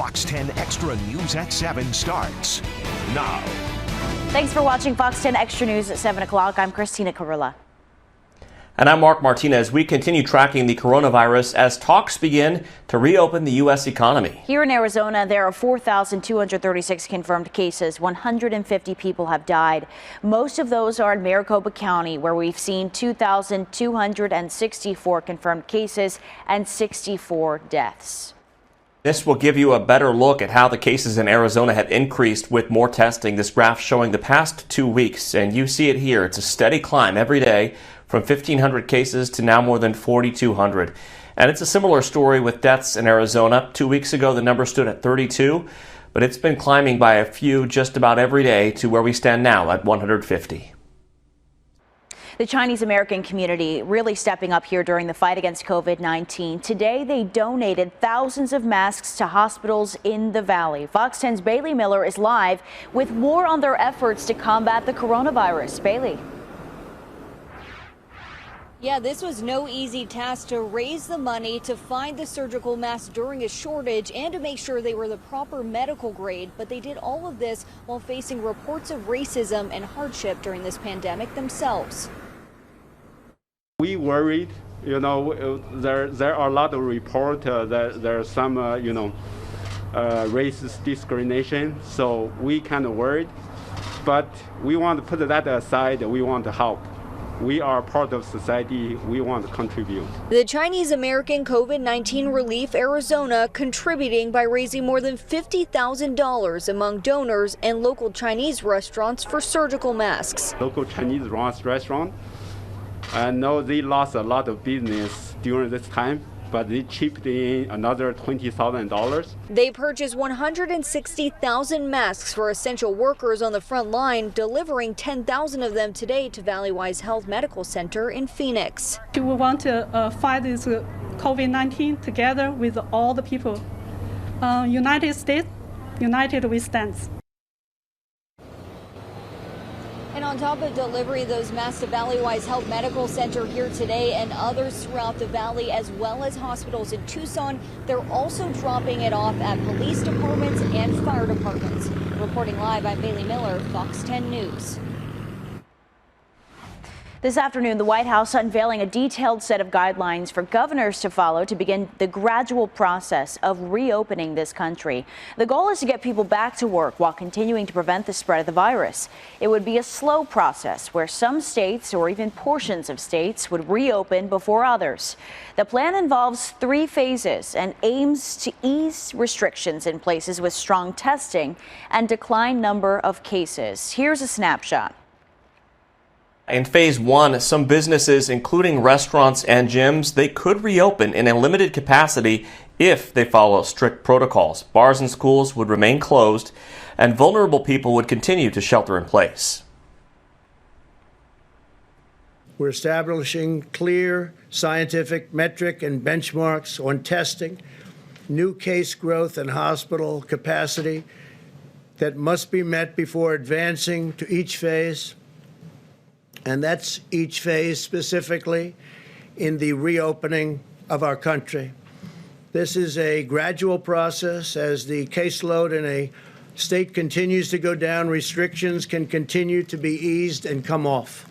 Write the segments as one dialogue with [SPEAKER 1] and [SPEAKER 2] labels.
[SPEAKER 1] Fox 10 Extra News at 7 starts now.
[SPEAKER 2] Thanks for watching Fox 10 Extra News at 7 o'clock. I'm Christina Carilla.
[SPEAKER 3] And I'm Mark Martinez. We continue tracking the coronavirus as talks begin to reopen the U.S. economy.
[SPEAKER 2] Here in Arizona, there are 4,236 confirmed cases. 150 people have died. Most of those are in Maricopa County, where we've seen 2,264 confirmed cases and 64 deaths.
[SPEAKER 3] This will give you a better look at how the cases in Arizona have increased with more testing. This graph showing the past 2 weeks, and you see it here. It's a steady climb every day from 1,500 cases to now more than 4,200. And it's a similar story with deaths in Arizona. 2 weeks ago, the number stood at 32, but it's been climbing by a few just about every day to where we stand now at 150.
[SPEAKER 2] The Chinese American community really stepping up here during the fight against COVID-19. Today, they donated thousands of masks to hospitals in the valley. Fox 10's Bailey Miller is live with more on their efforts to combat the coronavirus. Bailey.
[SPEAKER 4] Yeah, this was no easy task to raise the money to find the surgical masks during a shortage and to make sure they were the proper medical grade. But they did all of this while facing reports of racism and hardship during this pandemic themselves.
[SPEAKER 5] We worried, there are a lot of reports that there's some, racist discrimination. So we kind of worried, but we want to put that aside. We want to help. We are part of society. We want to contribute.
[SPEAKER 4] The Chinese American COVID-19 Relief Arizona contributing by raising more than $50,000 among donors and local Chinese restaurants for surgical masks.
[SPEAKER 5] Local Chinese restaurant, I know they lost a lot of business during this time, but they chipped in another $20,000.
[SPEAKER 4] They purchased 160,000 masks for essential workers on the front line, delivering 10,000 of them today to Valleywise Health Medical Center in Phoenix.
[SPEAKER 6] We want to fight this COVID-19 together with all the people. United States, united we stand.
[SPEAKER 4] And on top of delivery of those masks to Valleywise Health Medical Center here today and others throughout the valley, as well as hospitals in Tucson, they're also dropping it off at police departments and fire departments. Reporting live, I'm Bailey Miller, Fox 10 News.
[SPEAKER 2] This afternoon, the White House unveiling a detailed set of guidelines for governors to follow to begin the gradual process of reopening this country. The goal is to get people back to work while continuing to prevent the spread of the virus. It would be a slow process where some states or even portions of states would reopen before others. The plan involves 3 phases and aims to ease restrictions in places with strong testing and decline number of cases. Here's a snapshot.
[SPEAKER 3] In phase 1, some businesses, including restaurants and gyms, they could reopen in a limited capacity if they follow strict protocols. Bars and schools would remain closed, and vulnerable people would continue to shelter in place.
[SPEAKER 7] We're establishing clear scientific metric and benchmarks on testing, new case growth and hospital capacity that must be met before advancing to each phase. And that's each phase specifically in the reopening of our country. This is a gradual process. As the caseload in a state continues to go down, restrictions can continue to be eased and come off.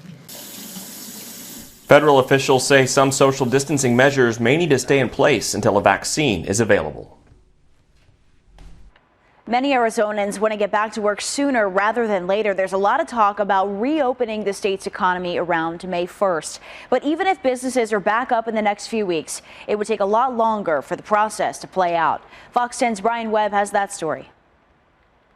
[SPEAKER 3] Federal officials say some social distancing measures may need to stay in place until a vaccine is available.
[SPEAKER 2] Many Arizonans want to get back to work sooner rather than later. There's a lot of talk about reopening the state's economy around May 1st. But even if businesses are back up in the next few weeks, it would take a lot longer for the process to play out. Fox 10's Brian Webb has that story.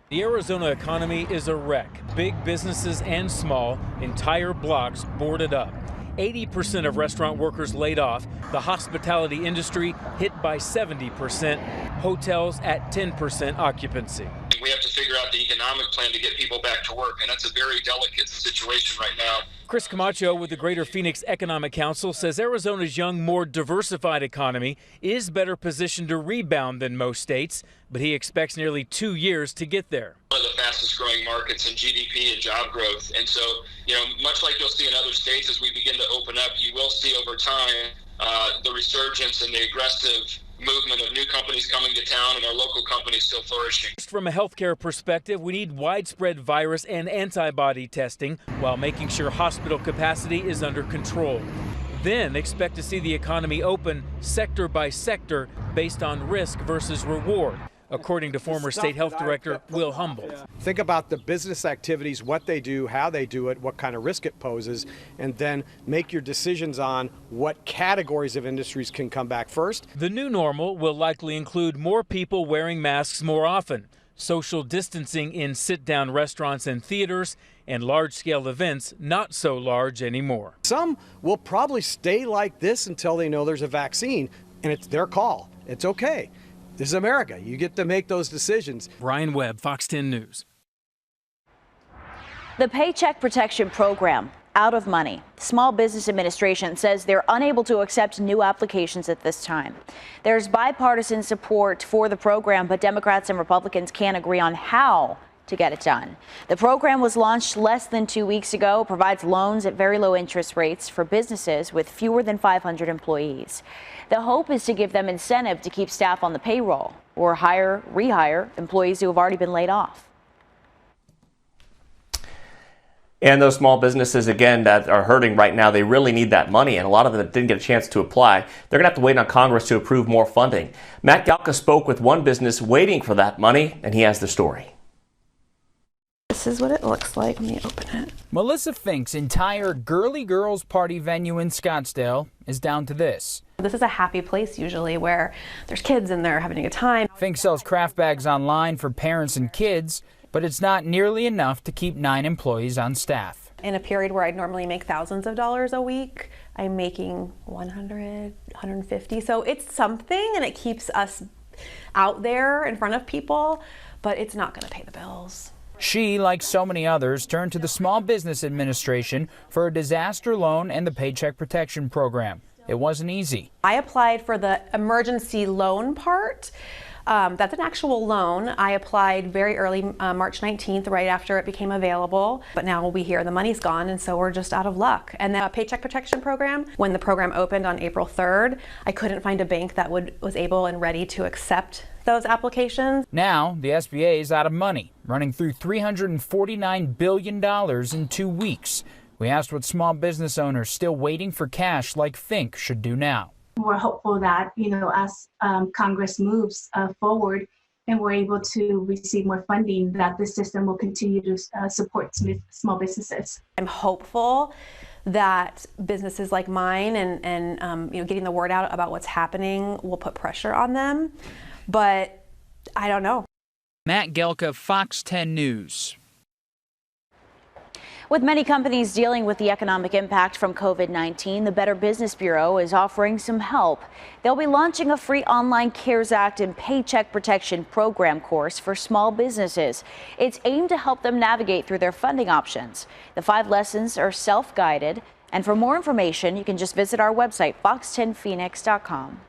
[SPEAKER 8] The Arizona economy is a wreck. Big businesses and small, entire blocks boarded up. 80% of restaurant workers laid off. The hospitality industry hit by 70%. Hotels at 10% occupancy.
[SPEAKER 9] We have to figure out the economic plan to get people back to work, and that's a very delicate situation right now.
[SPEAKER 8] Chris Camacho with the Greater Phoenix Economic Council says Arizona's young, more diversified economy is better positioned to rebound than most states, but he expects nearly 2 years to get there.
[SPEAKER 9] One of the fastest growing markets in GDP and job growth. And so, much like you'll see in other states, as we begin to open up, you will see over time the resurgence and the aggressive movement of new companies coming to town and our local companies still flourishing.
[SPEAKER 8] From a healthcare perspective, we need widespread virus and antibody testing while making sure hospital capacity is under control. Then expect to see the economy open sector by sector based on risk versus reward, according to former State Health Director Will Humboldt.
[SPEAKER 10] Think about the business activities, what they do, how they do it, what kind of risk it poses, and then make your decisions on what categories of industries can come back first.
[SPEAKER 8] The new normal will likely include more people wearing masks more often, social distancing in sit-down restaurants and theaters, and large-scale events not so large anymore.
[SPEAKER 10] Some will probably stay like this until they know there's a vaccine, and it's their call. It's okay. This is America. You get to make those decisions.
[SPEAKER 8] Brian Webb, Fox 10 News.
[SPEAKER 2] The Paycheck Protection Program, out of money. Small Business Administration says they're unable to accept new applications at this time. There's bipartisan support for the program, but Democrats and Republicans can't agree on how to get it done. The program was launched less than 2 weeks ago, provides loans at very low interest rates for businesses with fewer than 500 employees. The hope is to give them incentive to keep staff on the payroll or rehire employees who have already been laid off.
[SPEAKER 3] And those small businesses, again, that are hurting right now, they really need that money, and a lot of them didn't get a chance to apply. They're going to have to wait on Congress to approve more funding. Matt Galka spoke with one business waiting for that money, and he has the story.
[SPEAKER 11] This is what it looks like when you open it.
[SPEAKER 12] Melissa Fink's entire girly girls party venue in Scottsdale is down to this.
[SPEAKER 11] This is a happy place usually where there's kids and they're having a good time.
[SPEAKER 12] Fink sells craft bags online for parents and kids, but it's not nearly enough to keep 9 employees on staff.
[SPEAKER 11] In a period where I'd normally make thousands of dollars a week, I'm making 100, 150. So it's something, and it keeps us out there in front of people, but it's not going to pay the bills.
[SPEAKER 12] She, like so many others, turned to the Small Business Administration for a disaster loan and the Paycheck Protection Program. It wasn't easy.
[SPEAKER 11] I applied for the emergency loan part. That's an actual loan. I applied very early, March 19th, right after it became available. But now we hear the money's gone, and so we're just out of luck. And the Paycheck Protection Program, when the program opened on April 3rd, I couldn't find a bank that was able and ready to accept those applications.
[SPEAKER 12] Now, the SBA is out of money, running through $349 billion in 2 weeks. We asked what small business owners still waiting for cash like Fink should do now.
[SPEAKER 13] We're hopeful that, as Congress moves forward and we're able to receive more funding, that the system will continue to support small businesses.
[SPEAKER 11] I'm hopeful that businesses like mine and getting the word out about what's happening will put pressure on them, but I don't know.
[SPEAKER 12] Matt Gelka, Fox 10 News.
[SPEAKER 2] With many companies dealing with the economic impact from COVID-19, the Better Business Bureau is offering some help. They'll be launching a free online CARES Act and Paycheck Protection Program course for small businesses. It's aimed to help them navigate through their funding options. The 5 lessons are self-guided, and for more information, you can just visit our website, fox10phoenix.com.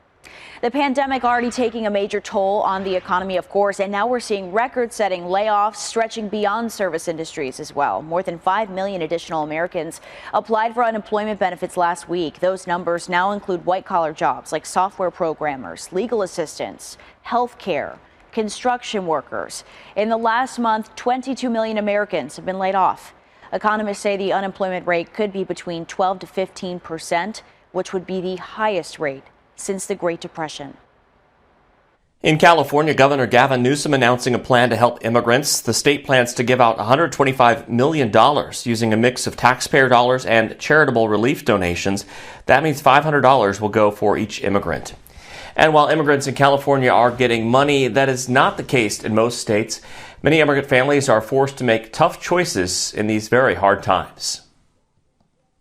[SPEAKER 2] The pandemic already taking a major toll on the economy, of course, and now we're seeing record-setting layoffs stretching beyond service industries as well. More than 5 million additional Americans applied for unemployment benefits last week. Those numbers now include white-collar jobs like software programmers, legal assistants, healthcare, construction workers. In the last month, 22 million Americans have been laid off. Economists say the unemployment rate could be between 12 to 15%, which would be the highest rate since the Great Depression.
[SPEAKER 3] In California, Governor Gavin Newsom announcing a plan to help immigrants. The state plans to give out $125 million using a mix of taxpayer dollars and charitable relief donations. That means $500 will go for each immigrant. And while immigrants in California are getting money, that is not the case in most states. Many immigrant families are forced to make tough choices in these very hard times.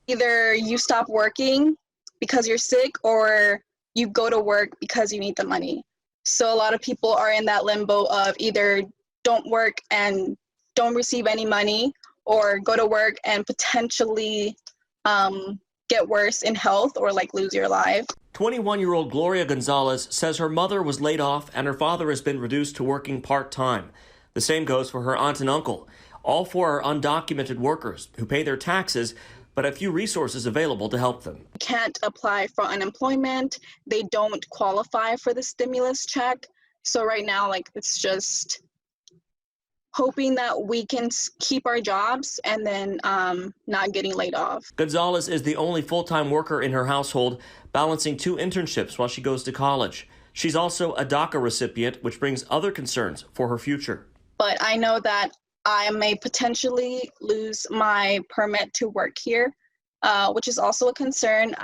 [SPEAKER 14] Either you stop working because you're sick, or you go to work because you need the money. So a lot of people are in that limbo of either don't work and don't receive any money, or go to work and potentially get worse in health or lose your life.
[SPEAKER 3] 21-year-old Gloria Gonzalez says her mother was laid off and her father has been reduced to working part-time. The same goes for her aunt and uncle. All 4 are undocumented workers who pay their taxes but have few resources available to help them.
[SPEAKER 14] Can't apply for unemployment. They don't qualify for the stimulus check. So right now, like, it's just hoping that we can keep our jobs and then not getting laid off.
[SPEAKER 3] Gonzalez is the only full-time worker in her household, balancing 2 internships while she goes to college. She's also a DACA recipient, which brings other concerns for her future.
[SPEAKER 14] But I know that I may potentially lose my permit to work here, which is also a concern.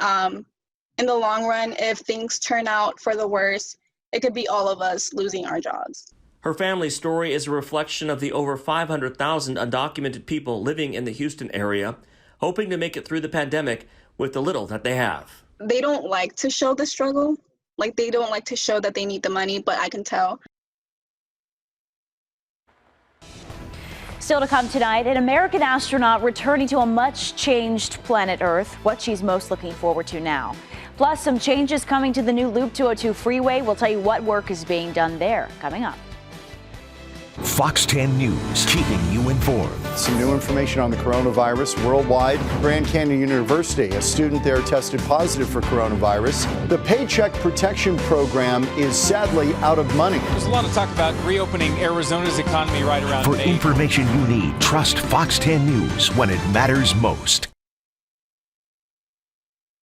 [SPEAKER 14] In the long run, if things turn out for the worse, it could be all of us losing our jobs.
[SPEAKER 3] Her family's story is a reflection of the over 500,000 undocumented people living in the Houston area, hoping to make it through the pandemic with the little that they have.
[SPEAKER 14] They don't like to show the struggle. Like, they don't like to show that they need the money, but I can tell.
[SPEAKER 2] Still to come tonight, an American astronaut returning to a much-changed planet Earth, what she's most looking forward to now. Plus, some changes coming to the new Loop 202 freeway. We'll tell you what work is being done there. Coming up.
[SPEAKER 1] Fox 10 News, keeping you informed.
[SPEAKER 15] Some new information on the coronavirus worldwide. Grand Canyon University, a student there tested positive for coronavirus. The Paycheck Protection Program is sadly out of money.
[SPEAKER 8] There's a lot of talk about reopening Arizona's economy right around
[SPEAKER 1] For
[SPEAKER 8] May.
[SPEAKER 1] information you need, trust Fox 10 News when it matters most.